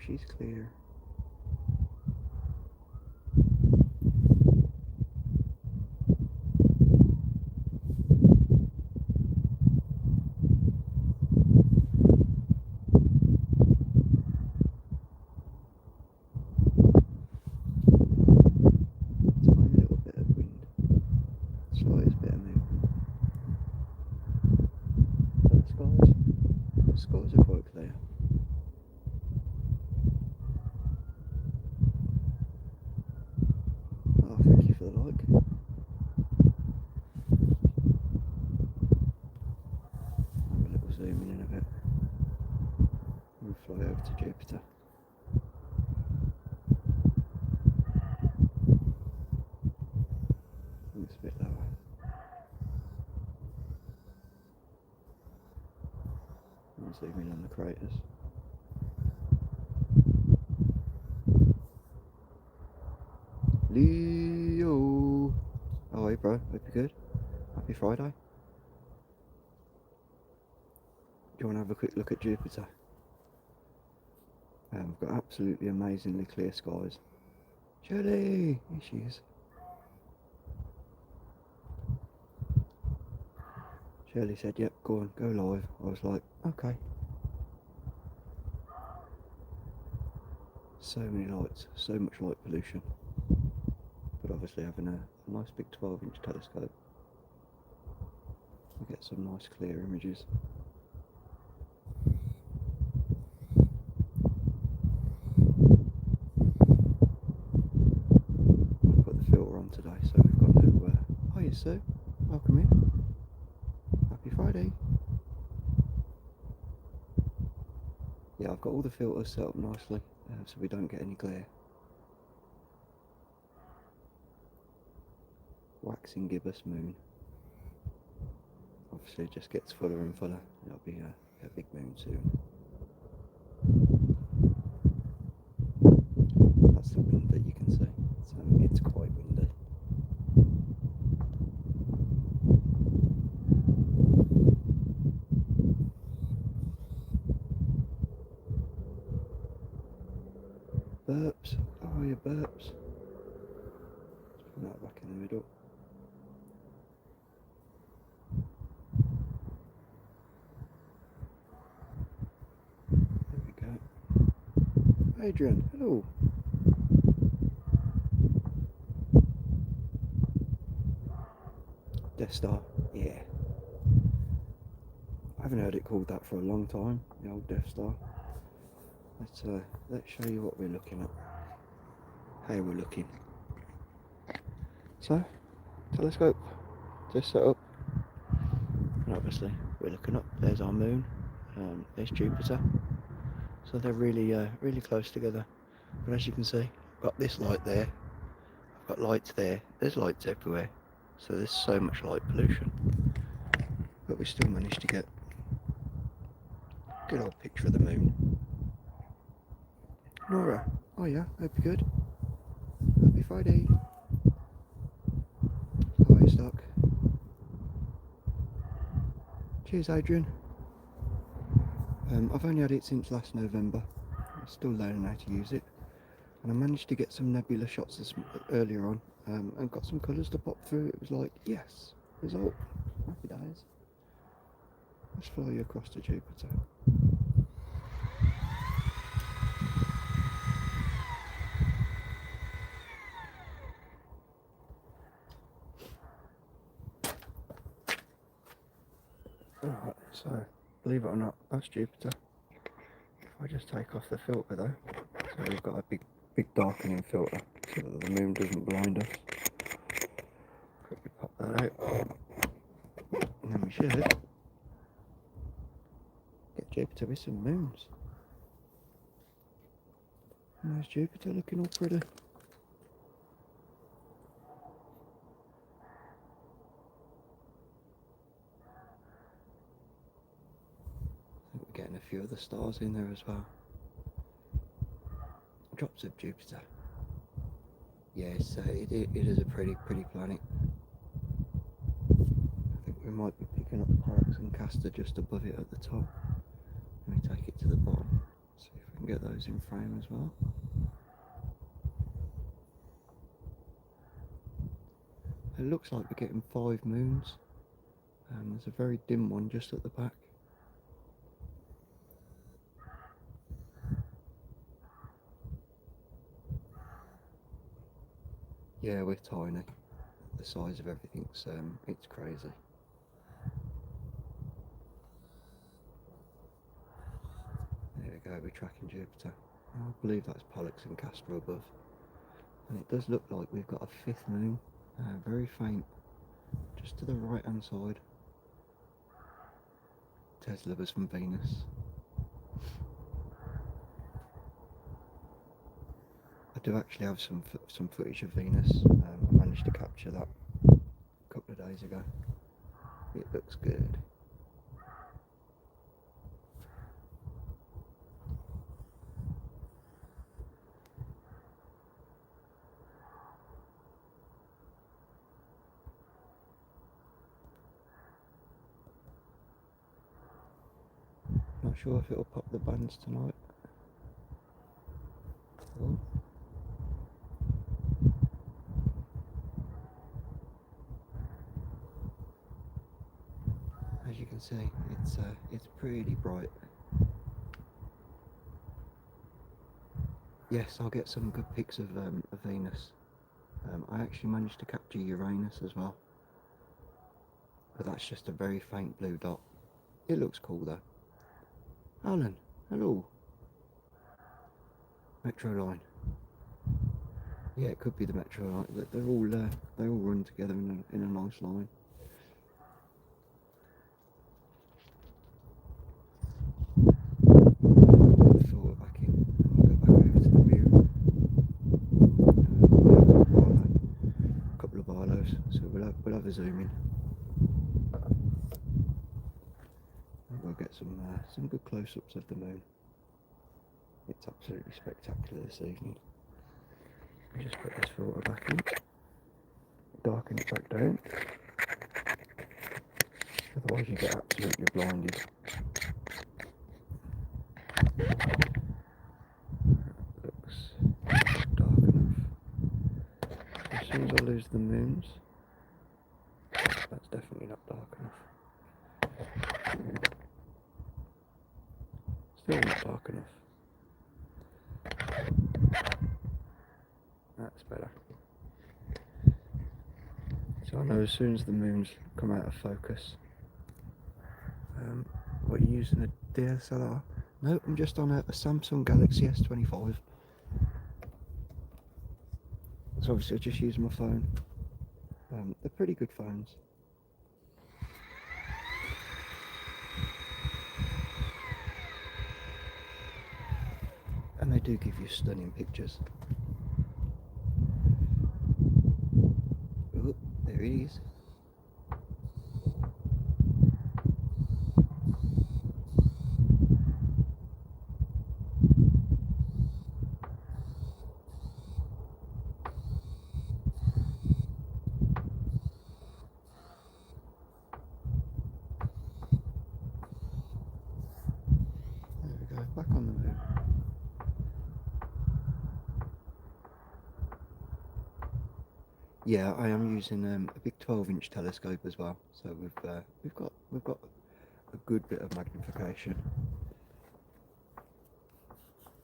she's clear. Tiny little bit of wind, slightest bit of movement. But the skies are quite clear. Oh, thank you for the like. Have a little zoom in a bit. We'll fly over to Jupiter. It's a bit lower. I'll zoom in on the craters. Leo! Oh, hey bro, hope you're good. Happy Friday. Do you want to have a quick look at Jupiter? We've got absolutely amazingly clear skies. Shirley! Here she is. Shirley said, yep, go on, go live. I was like, okay. So many lights, so much light pollution. But obviously having a nice big 12-inch telescope, we get some nice clear images. I've got the filter on today, so we've got no... Hiya Sue, welcome in. Happy Friday. Yeah, I've got all the filters set up nicely, so we don't get any glare. Waxing gibbous moon. Obviously it just gets fuller and fuller. It'll be a big moon soon. That's the wind that you can see. So it's quite windy. Burps. Oh, yeah, burps. Let's put that back in the middle. There we go. Adrian, hello. Death Star, yeah. I haven't heard it called that for a long time, the old Death Star. Let's show you what we're looking at. How we're looking. So, telescope just set up. And obviously we're looking up. There's our moon. There's Jupiter. So they're really close together. But as you can see, I've got this light there. I've got lights there. There's lights everywhere. So there's so much light pollution. But we still managed to get a good old picture of the moon. Nora, oh yeah, hope you're good. Happy Friday. How are you, Stock? Cheers, Adrian. I've only had it since last November. I'm still learning how to use it. And I managed to get some nebula shots earlier on, and got some colours to pop through. It was like, yes, result. Happy days. Let's fly you across to Jupiter. Alright, so believe it or not, that's Jupiter. If I just take off the filter though, so we've got a big darkening filter so that the moon doesn't blind us. Quickly pop that out, and then we should get Jupiter with some moons. And there's Jupiter looking all pretty. We're getting a few other stars in there as well. Drops of Jupiter. Yes, it is a pretty planet. I think we might be picking up Pollux and Castor just above it at the top. Let me take it to the bottom. See if we can get those in frame as well. It looks like we're getting 5 moons. There's a very dim one just at the back. Yeah, we're tiny. The size of everything's it's crazy. There we go, we're tracking Jupiter. I believe that's Pollux and Castor above. And it does look like we've got a 5th moon, very faint, just to the right hand side. Tesla was from Venus. I do actually have some footage of Venus. I managed to capture that a couple of days ago. It looks good. Not sure if it'll pop the bands tonight. Oh. As you can see, it's pretty bright. Yes, I'll get some good pics of Venus. I actually managed to capture Uranus as well, but that's just a very faint blue dot. It looks cool though. Alan, hello. Metro line. Yeah, it could be the Metro line. They all run together in a nice line. Filter back in. We'll go back over to the moon. We'll have a couple of Barlows, so we'll have a zoom in. And we'll get some good close-ups of the moon. It's absolutely spectacular this evening. I'll just put this filter back in, darken it back down, otherwise you get absolutely blinded. Looks dark enough. As soon as I lose the moons, that's definitely not dark enough. Still not dark enough. That's better. So I know as soon as the moons come out of focus. What are you using, a DSLR? No, I'm just on a Samsung Galaxy S25. So obviously I just use my phone. They're pretty good phones. And they do give you stunning pictures. Oh, there he is. There we go, back on the moon. Yeah, I am using a big 12-inch telescope as well, so we've got a good bit of magnification.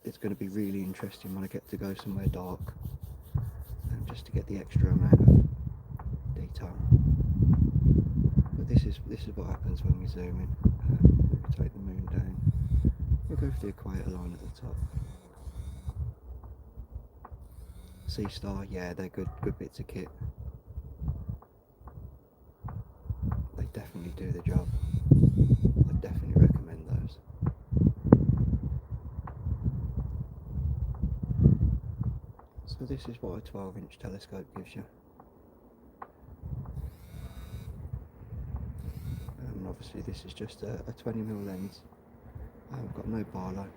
It's going to be really interesting when I get to go somewhere dark, just to get the extra amount of detail. But this is what happens when we zoom in. We take the moon down. We'll go for the equator line at the top. Sea Star, yeah, they're good bits of kit. They definitely do the job. I definitely recommend those. So this is what a 12-inch telescope gives you. And obviously this is just a 20mm lens. I've got no Barlow.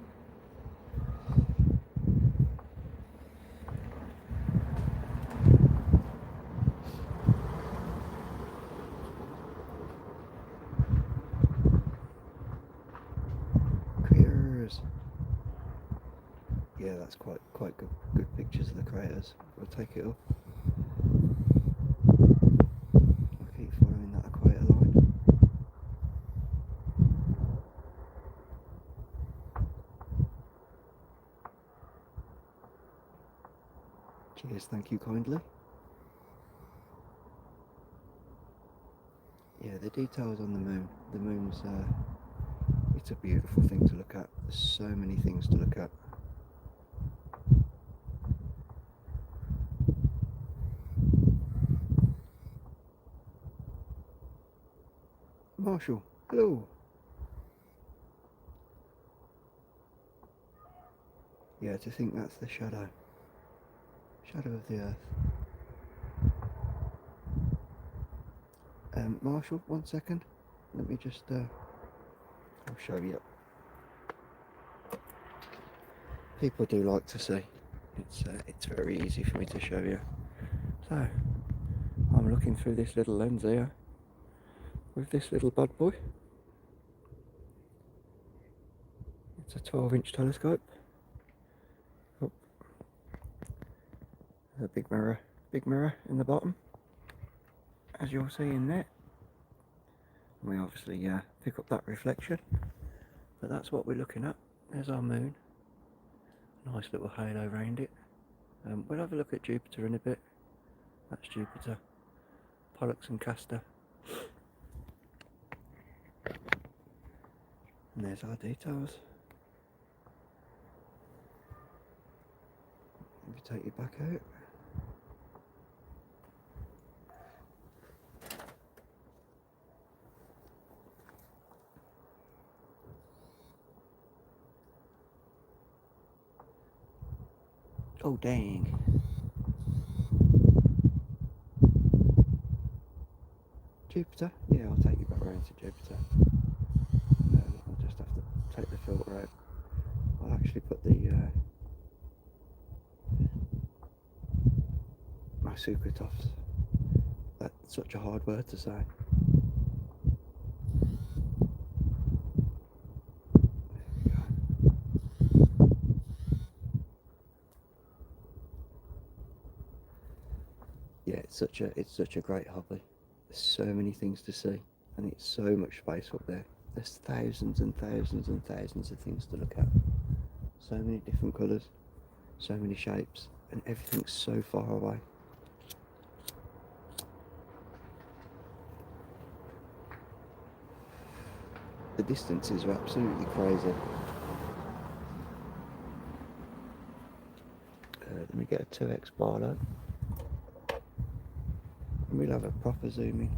Yeah, that's quite good pictures of the craters. We'll take it up. We'll keep following that equator line. Cheers, thank you kindly. Yeah, the details on the moon. The moon's it's a beautiful thing to look at. There's so many things to look at. Marshall, hello. Yeah, to think that's the shadow of the Earth. Marshall, 1 second. Let me just I'll show you. People do like to see. It's very easy for me to show you. So I'm looking through this little lens here with this little bad boy. It's a 12-inch telescope. Oh, there's a big mirror in the bottom, as you'll see in there. We obviously pick up that reflection, but that's what we're looking at. There's our moon. Nice little halo around it. We'll have a look at Jupiter in a bit. That's Jupiter. Pollux and Castor. And there's our details. Let me take you back out. Oh dang. Jupiter? Yeah, I'll take you back around to Jupiter. I'll just have to take the filter out. I'll actually put the Masukatovs. That's such a hard word to say. Yeah, it's such a great hobby. There's so many things to see, and it's so much space up there. There's thousands and thousands and thousands of things to look at. So many different colours, so many shapes, and everything's so far away. The distances are absolutely crazy. Let me get a 2x Barlow. And we'll have a proper zoom in.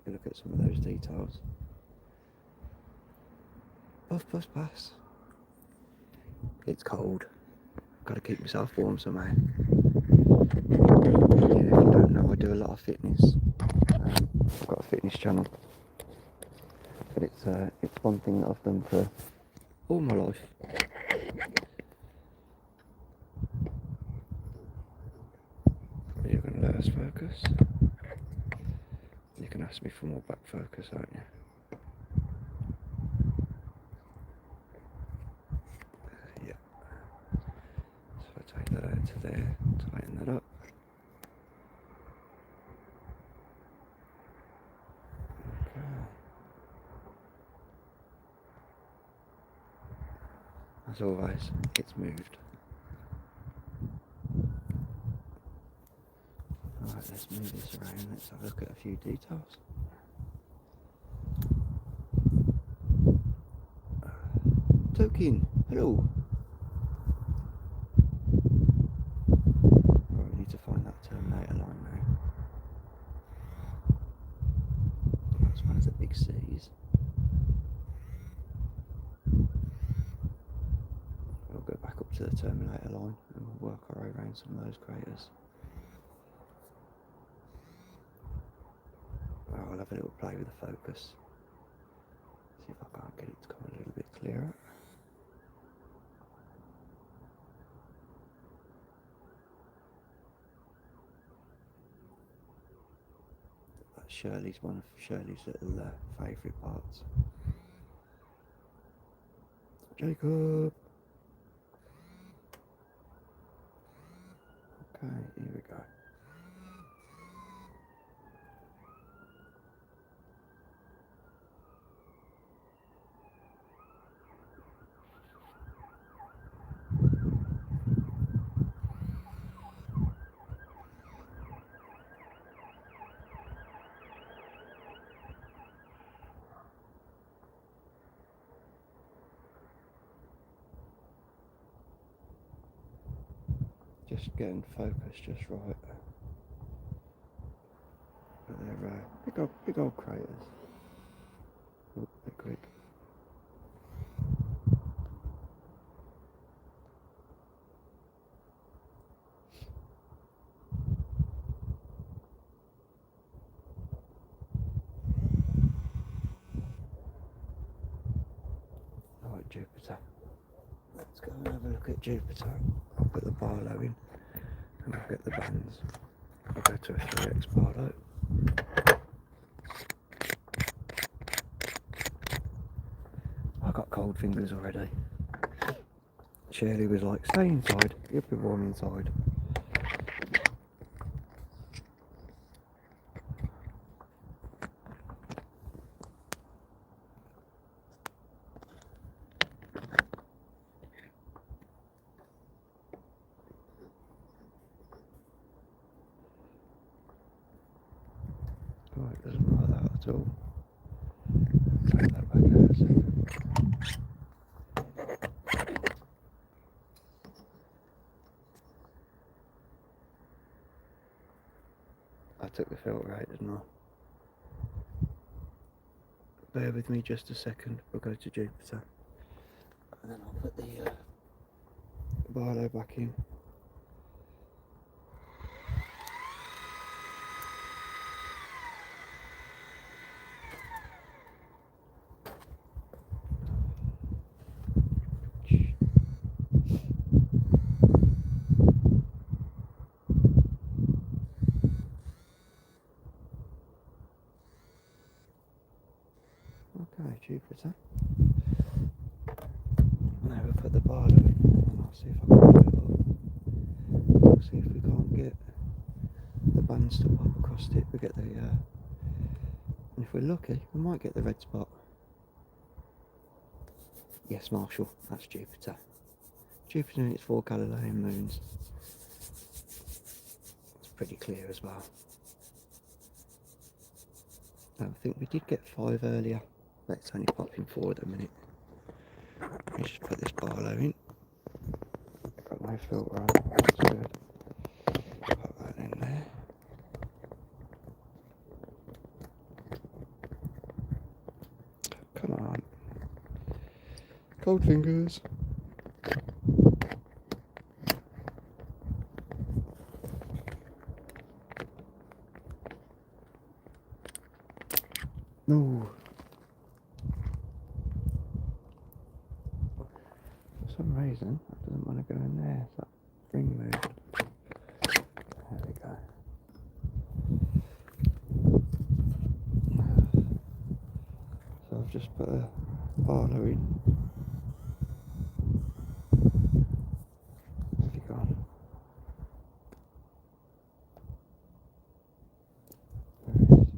We'll look at some of those details. Puff puff pass. It's cold. Got to keep myself warm somehow. Yeah, if you don't know, I do a lot of fitness. I've got a fitness channel, but it's one thing that I've done for all my life. You're going to let us focus. You can ask me for more back focus, aren't you? Yeah. So I take that out to there, tighten that up. Okay. As always, it's moved. Alright, let's move this around. Let's have a look at a few details. Token, hello. Right, we need to find that terminator line now. That's one of the big C's. We'll go back up to the terminator line and we'll work our way around some of those craters. I'll have a little play with the focus. See if I can't get it to come a little bit clearer. That's Shirley's one of Shirley's little favourite parts. Jacob! Just getting focus just right. But they're big old craters. Oh, they're quick. Alright, Jupiter. Let's go and have a look at Jupiter. I'll put the Barlow in and I'll get the bands. I'll go to a 3x Barlow. I got cold fingers already. Shirley was like, stay inside, you'll be warm inside. Oh, it doesn't like that at all. Take that back out a second. I took the filter out, didn't I? Bear with me just a second, we'll go to Jupiter. And then I'll put the Barlow back in. Okay, Jupiter. Now we'll put the Barlow in and I'll see if I can get it up. We'll see if we can't get the bands to pop across it. We get the and if we're lucky, we might get the red spot. Yes, Marshall, that's Jupiter. Jupiter and its 4 Galilean moons. It's pretty clear as well. I think we did get 5 earlier, but it's only popping forward a minute. Let's just put this Barlow in. Got no filter on, that's good. Put that in there. Come on. Cold fingers. No. For some reason, I didn't want to go in there. So that ring moved. There we go. So I've just put a Barlow in. Where's he gone? There he is.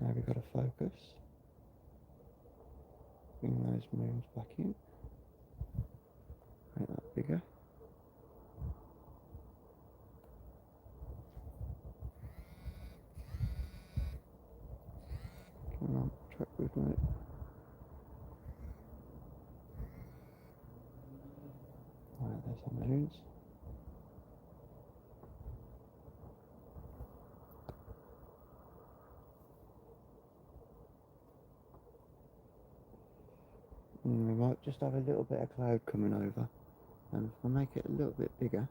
Now we've got to focus. Bring those moons back in. Make that bigger. Come on, track with me. Right, there's our moons. We might just have a little bit of cloud coming over, and if I make it a little bit bigger,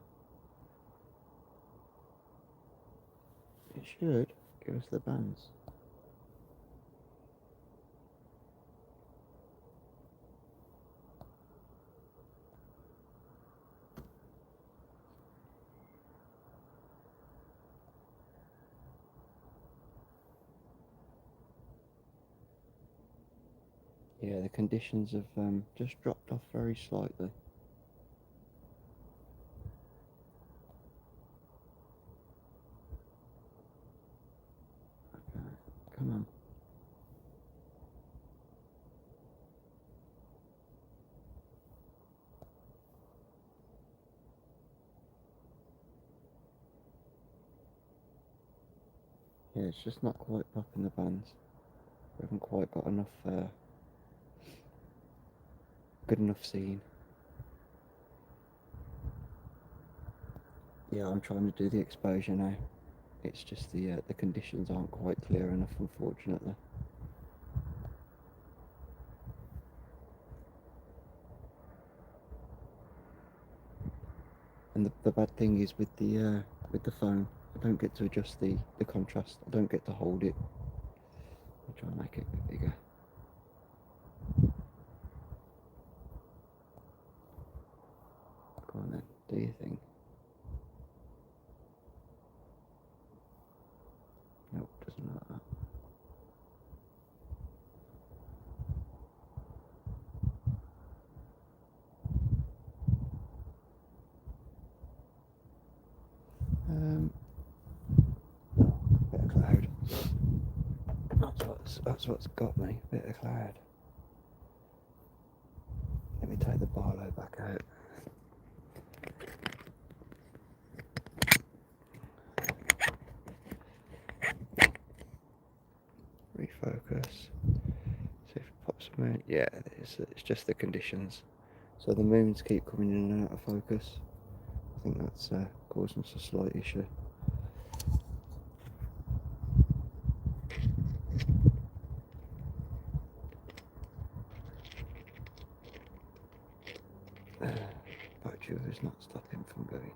it should give us the bands. Yeah, the conditions have just dropped off very slightly. Okay, come on. Yeah, it's just not quite popping the bands. We haven't quite got enough good enough seeing. Yeah, I'm trying to do the exposure now. It's just the conditions aren't quite clear enough, unfortunately. And the bad thing is with the phone, I don't get to adjust the contrast. I don't get to hold it. I'll try and make it a bit bigger. Go on then, do your thing. Nope, doesn't like that. Bit of cloud. That's what's got me. Bit of cloud. Let me take the Barlow back out. Refocus. See if it pops a moon. Yeah, it's just the conditions. So the moons keep coming in and out of focus. I think that's causing us a slight issue. Battery is not stopping from going.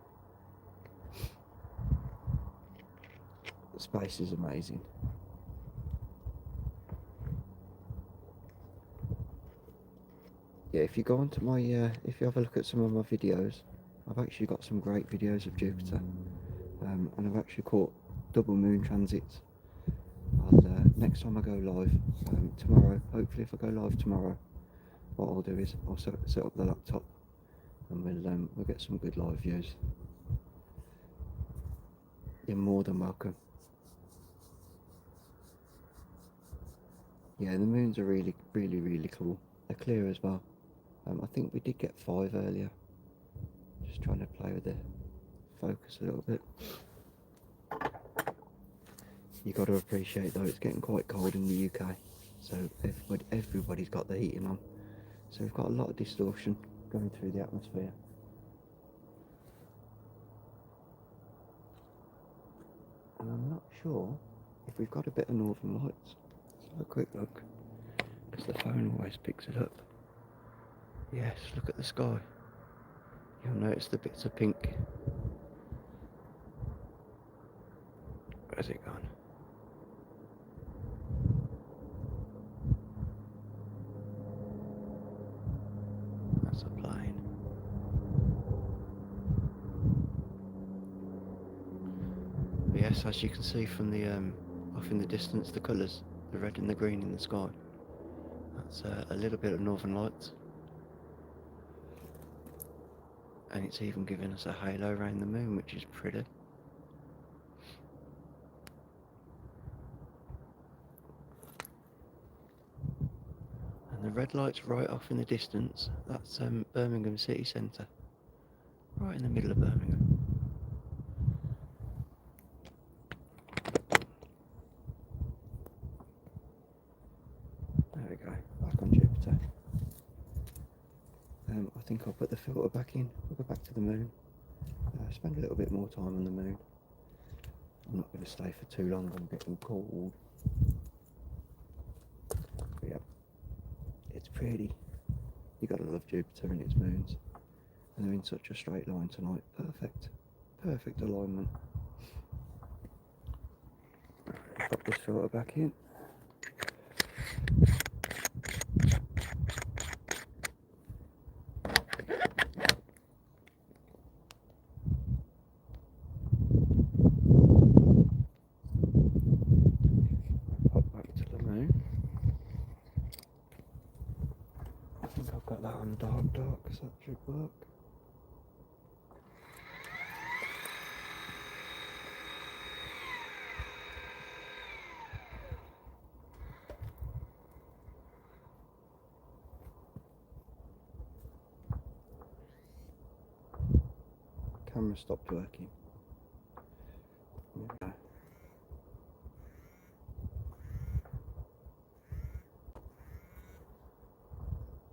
The space is amazing. Yeah, if you go onto my, if you have a look at some of my videos, I've actually got some great videos of Jupiter, and I've actually caught double moon transits. Next time I go live, tomorrow, hopefully if I go live tomorrow, what I'll do is I'll set up the laptop, and we'll get some good live views. You're more than welcome. Yeah, the moons are really, really, really cool. They're clear as well. I think we did get 5 earlier. Just trying to play with the focus a little bit. You got to appreciate though, it's getting quite cold in the UK, so everybody's got the heating on. So we've got a lot of distortion going through the atmosphere. And I'm not sure if we've got a bit of northern lights. Let's have a quick look, because the phone always picks it up. Yes, look at the sky. You'll notice the bits of pink. Where's it gone? That's a plane. But yes, as you can see from the off in the distance, the colours, the red and the green in the sky. That's a little bit of northern lights. And it's even giving us a halo around the moon, which is pretty. And the red light's right off in the distance. That's Birmingham city centre, right in the middle of Birmingham. There we go, back on Jupiter. I think I'll put the filter back in. We'll go back to the moon. Spend a little bit more time on the moon. I'm not going to stay for too long, I'm getting cold. But yeah, it's pretty. You gotta love Jupiter and its moons. And they're in such a straight line tonight. Perfect alignment. Pop this filter back in. Pop back to the moon. I think I've got that on dark, so that should work. Camera stopped working. Yeah.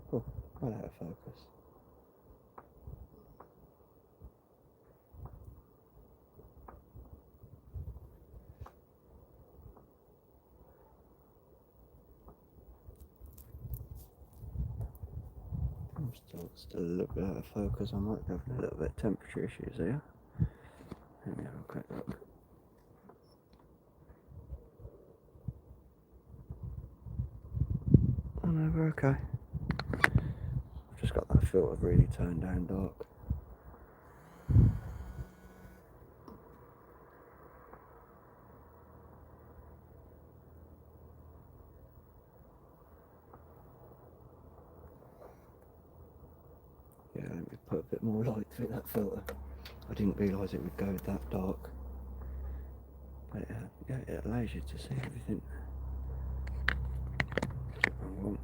Cool. Right out of focus. I'm still a little bit out of focus. I might be having a little bit of temperature issues here. Let me have a quick look. Oh no, we're okay. I've just got that filter really turned down dark. Yeah, let me put a bit more light through that filter. I didn't realise it would go that dark. But yeah, it allows you to see everything. Wrong one.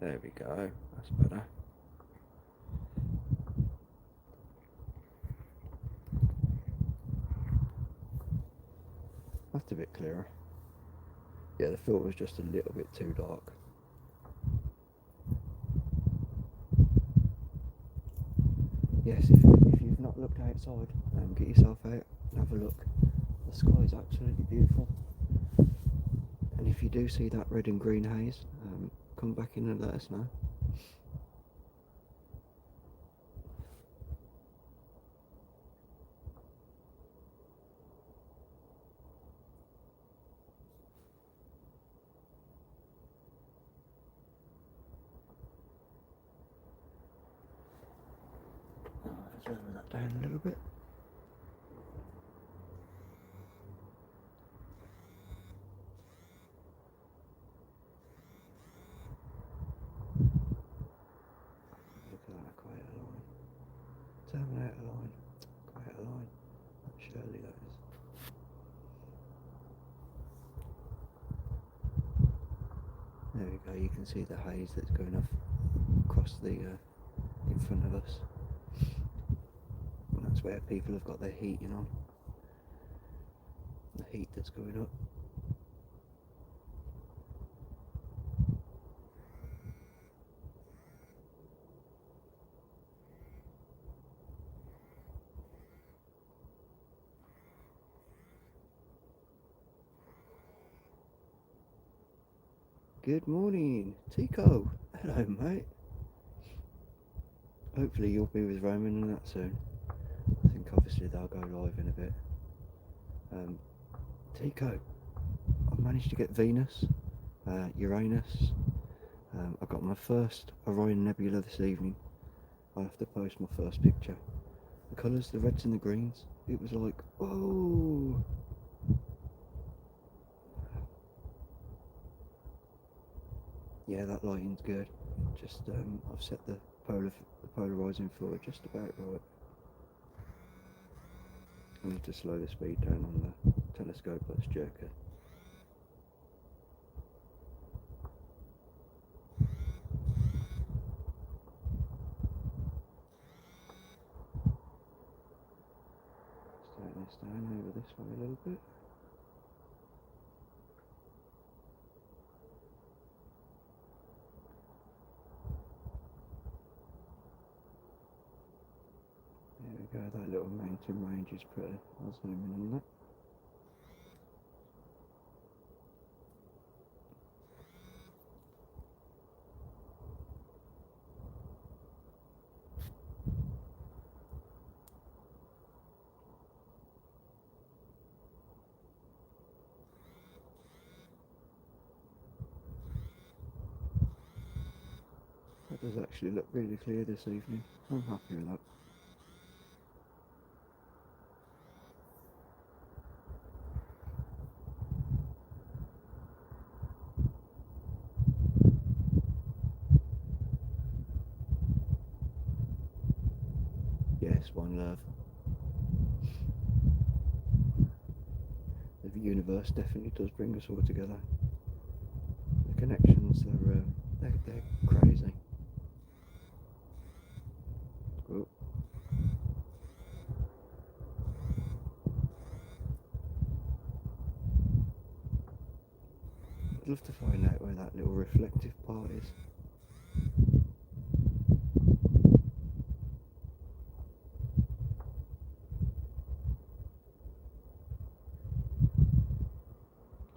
There we go, that's better. That's a bit clearer. Yeah, the filter was just a little bit too dark. Yes, if you've not looked outside, get yourself out and have a look. The sky is absolutely beautiful. And if you do see that red and green haze, come back in and let us know. Let's lower that down a little bit. Look at that, quite a line. Terminator line. Quite a line. Surely that is. There we go, you can see the haze that's going off across the in front of us. And that's where people have got their heating on. The heat that's going up. Good morning, Tico. Hello, mate. Hopefully you'll be with Roman and that soon. I think obviously they'll go live in a bit. Tico, I've managed to get Venus, Uranus. I got my first Orion Nebula this evening. I have to post my first picture. The colours, the reds and the greens, it was like, whoa! Yeah, that lighting's good. Just I've set the polarising fluid just about right. I need to slow the speed down on the telescope, that's jerking. Let's turn this down over this way a little bit. There we go, that little mountain range is pretty. I'll zoom in on that. That does actually look really clear this evening. I'm happy with that. Yes, one love. The universe definitely does bring us all together. The connections, they're crazy. Oh. love to find out where that little reflective part is.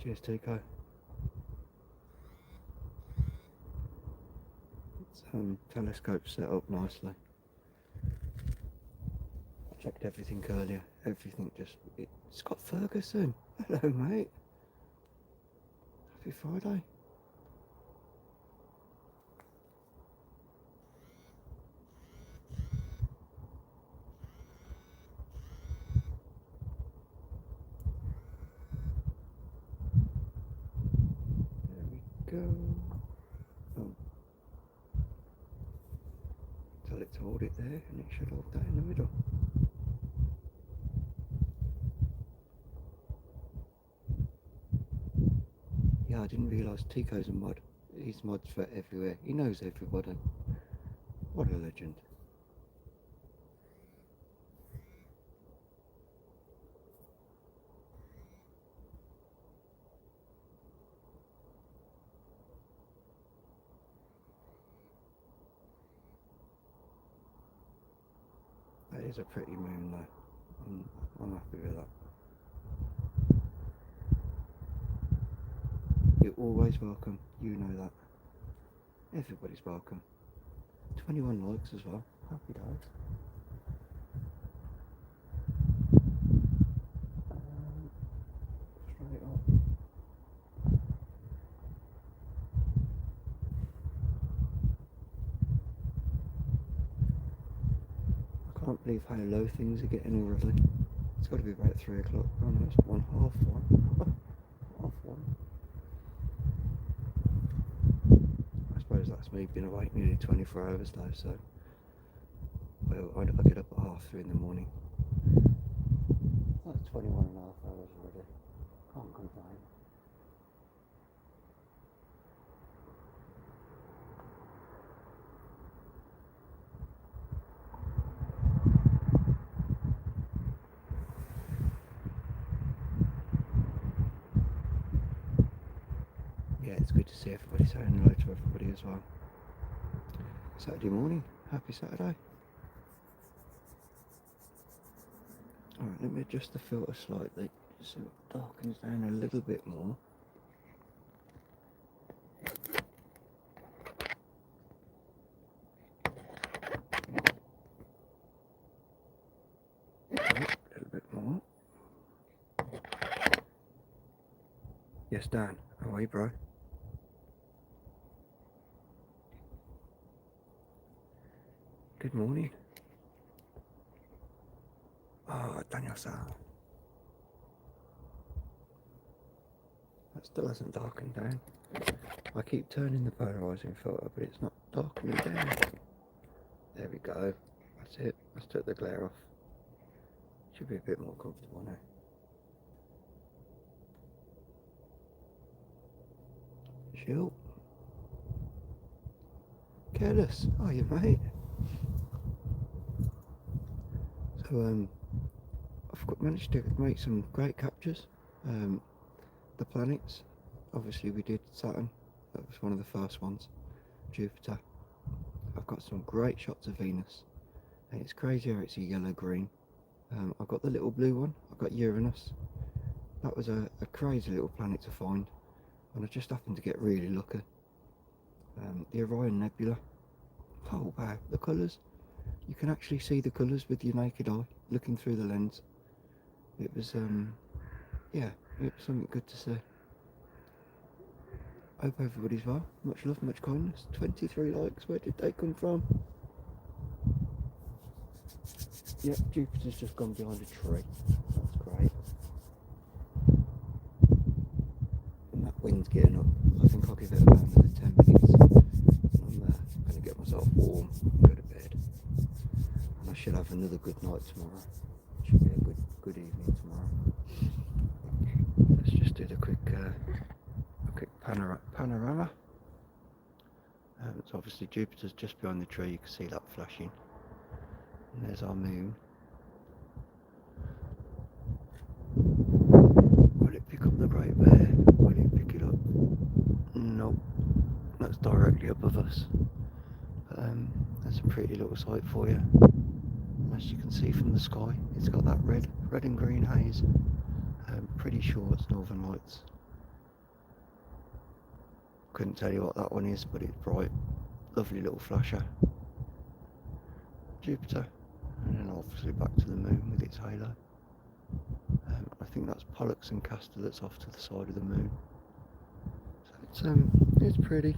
Cheers, Tico. It's telescope set up nicely. I checked everything earlier. Everything it's got Ferguson. Hello, mate. Happy Friday. There we go. Oh. Tell it to hold it there, and it should hold that in the middle. Yeah, I didn't realise Tico's a mod. He's mods for everywhere. He knows everybody. What a legend. That is a pretty moon though. I'm happy with that. You're always welcome, you know that. Everybody's welcome. 21 likes as well. Happy days. Straight up. I can't believe how low things are getting already. It's got to be about 3 o'clock. Oh no, it's 1:30. 1:30. I suppose that's me being awake nearly 24 hours though, so I get up at 3:30 in the morning. That's 21 and a half hours already. Can't complain. Yeah, it's good to see everybody saying hello to everybody as well. Saturday morning, happy Saturday. Alright, let me adjust the filter slightly so it darkens down a little bit more. A little bit more. Yes, Dan, how are you, bro? Good morning. Oh, Daniel-san. That still hasn't darkened down. I keep turning the polarising filter, but it's not darkening down. There we go. That's it. Let's take the glare off. Should be a bit more comfortable now. Chill. Careless, are you, mate? So, I've managed to make some great captures. The planets, obviously we did Saturn, that was one of the first ones. Jupiter. I've got some great shots of Venus, and it's crazy how it's a yellow-green. I've got the little blue one, I've got Uranus. That was a crazy little planet to find, and I just happened to get really lucky. The Orion Nebula. Oh wow, the colours. You can actually see the colours with your naked eye, looking through the lens. It was, yeah, it was something good to see. Hope everybody's well. Much love, much kindness. 23 likes, where did they come from? Yep, Jupiter's just gone behind a tree. That's great. And that wind's getting up. I think I'll give it about another 10 minutes. I'm going to get myself warm and go to bed. And I should have another good night tomorrow. Should be a good evening tomorrow. Let's just do the quick panorama. It's obviously Jupiter's just behind the tree. You can see that flashing. And there's our moon. Will it pick up the Great Bear? Will it pick it up? pretty little sight for you. As you can see from the sky, it's got that red and green haze. Pretty sure it's Northern Lights. Couldn't tell you what that one is, but it's bright. Lovely little flasher. Jupiter, and then obviously back to the moon with its halo. I think that's Pollux and Castor that's off to the side of the moon. So it's pretty.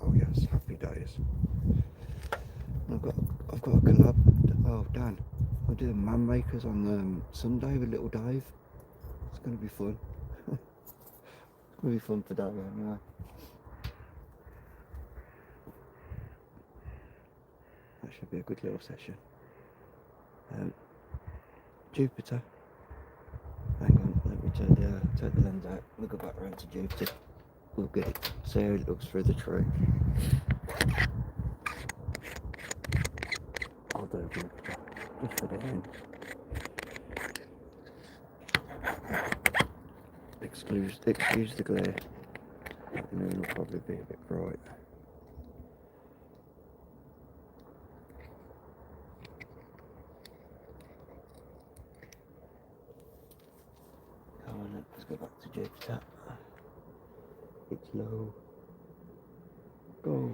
Oh yes, happy days. I've got a collab. Oh Dan, I'm doing man makers on Sunday with little Dave. It's gonna be fun. It's gonna be fun for Dave anyway. That should be a good little session. Jupiter. Hang on, let me take the lens out. We'll go back around to Jupiter. We'll get it. See how it looks through the tree. I'll do a Jupiter just for the end. Excuse the glare. The moon will probably be a bit bright. Come on, let's go back to Jupiter. It's low. Go.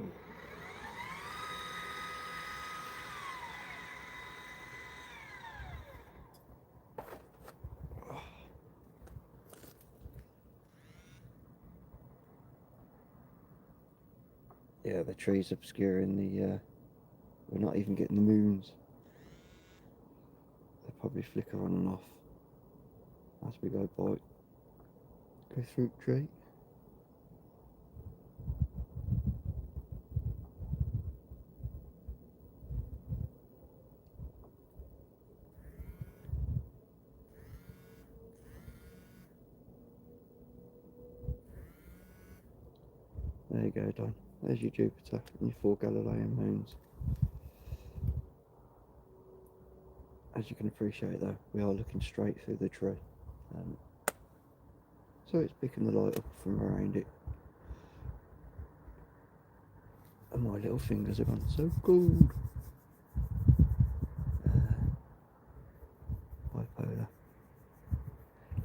Yeah, the trees obscuring the, we're not even getting the moons. They probably flicker on and off as we go by. Go through the tree. There you go, Don. There's your Jupiter and your 4 Galilean moons. As you can appreciate though, we are looking straight through the tree. So it's picking the light up from around it. And my little fingers have gone so cold. Bipolar.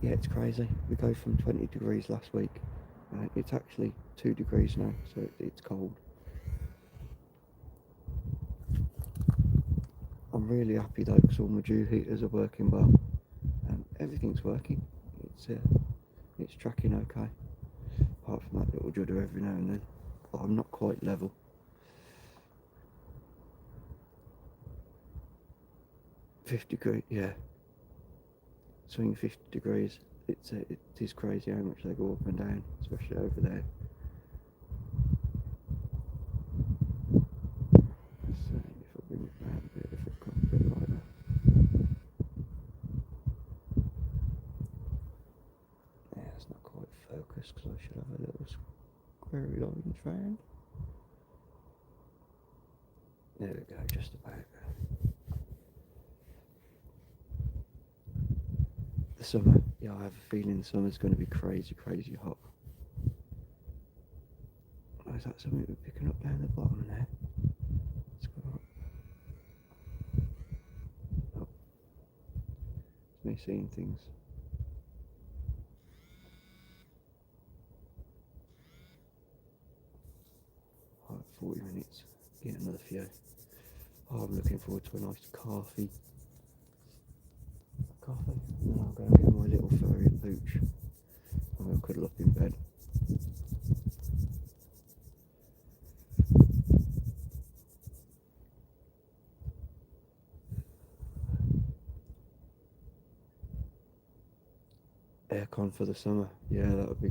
Yeah, it's crazy. We go from 20 degrees last week. It's actually 2 degrees now, so it's cold. I'm really happy though, because all my dew heaters are working well. Everything's working. It's tracking okay. Apart from that little judder every now and then. But I'm not quite level. $50, yeah. Swing 50 degrees. It is crazy how much they go up and down, especially over there. So if I bring it round a bit, if it comes a bit like that. Yeah, it's not quite focused because I should have a little squarey lines round. There we go, just about. The summer, yeah, I have a feeling the summer's going to be crazy hot. Oh, is that something we're picking up down the bottom there? Let's go up. Oh, it's me seeing things. Oh, 40 minutes, get another few. Oh, I'm looking forward to a nice coffee. And then I'll go and get my little furry pooch and we'll cuddle up in bed. Aircon for the summer, yeah, that would be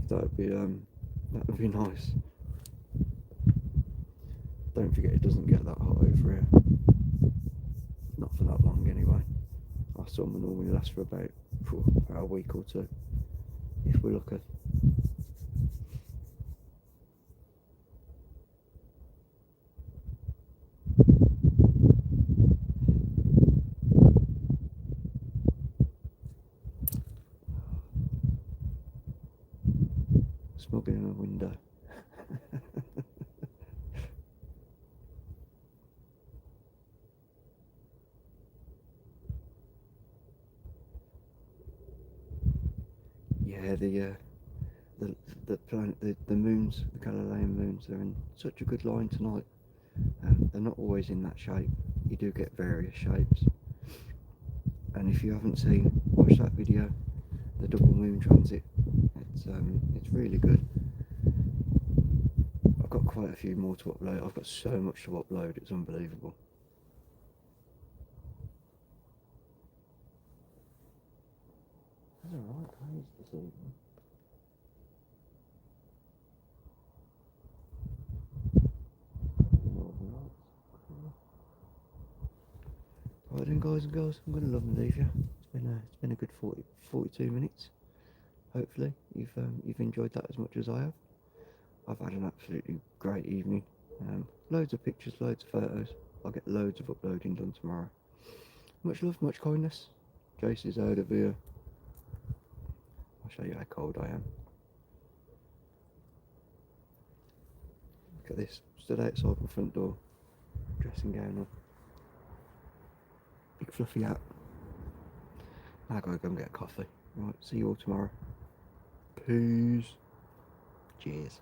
nice. Don't forget it doesn't get that hot over here, not for that long anyway. Our summer normally lasts for about a week or two, if we're lucky. smuggling in a window. Yeah, the planet, the moons, the Galilean moons, they're in such a good line tonight. They're not always in that shape. You do get various shapes. And if you haven't seen, watch that video, the double moon transit. It's really good. I've got quite a few more to upload. I've got so much to upload. It's unbelievable. There's a right haze this evening. Northern Lights. Right then, guys and girls, I'm going to love and leave you. It's been a good 42 minutes. Hopefully you've enjoyed that as much as I have. I've had an absolutely great evening. Loads of pictures, loads of photos. I'll get loads of uploading done tomorrow. Much love, much kindness. Jase is out of here. I'll show you how cold I am. Look at this. Stood outside my front door. Dressing gown on. Big fluffy hat. Now I gotta go and get a coffee. Right, see you all tomorrow. Peace. Cheers.